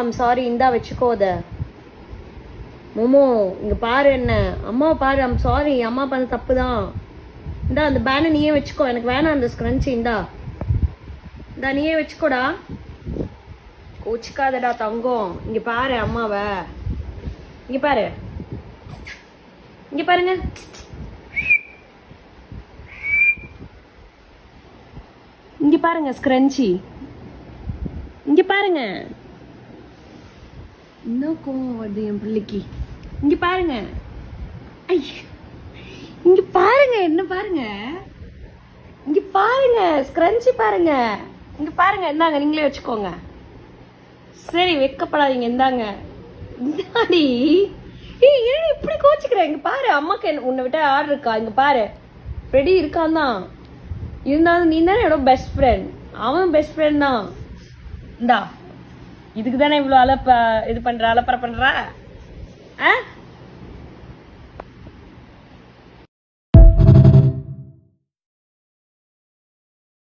I'm sorry, இந்தா வச்சுக்கோத. மோமோ இங்க பாரு, என்ன அம்மா பாரு, ஐம் சாரி, அம்மா பண்ண தப்பு தான். இந்தா அந்த பேனை நீயே வச்சுக்கோ, எனக்கு வேணாம் அந்த ஸ்க்ரன்ச்சி. இந்தா நீயே வச்சுக்கோடா, கோச்சிக்காதடா தங்கம். இங்க பாரு அம்மாவை, இங்க பாரு, இங்க பாருங்க. இங்க பாருங்க ஸ்க்ரன்ச்சி, இங்க பாருங்க. இன்னும் கோவம் வருது என் பிள்ளைக்கு. இங்க பாருங்க, இங்க பாருங்க, என்ன பாருங்க, இங்க பாருங்க ஸ்க்ரன்ச்சி பாருங்க, இங்க பாருங்க. இந்தாங்க நீங்களே வச்சுக்கோங்க. சரி வெக்கப்படாதீங்க, இந்தாங்க. இந்தாடி ஏன் இப்படி கோச்சிக்கிறேன்? இங்க பாரு, அம்மாக்கு உன்னை விட்ட ஆர்டர் இருக்கா? இங்க பாரு, ரெடி இருக்கான் தான். இருந்தாலும் நீ தானே என்னோட பெஸ்ட் ஃப்ரெண்ட், அவன் பெஸ்ட் ஃப்ரெண்ட் தான். இந்தா இதுக்கு தானே இவ்வளோ இது பண்ற, அலப்பறை பண்ற.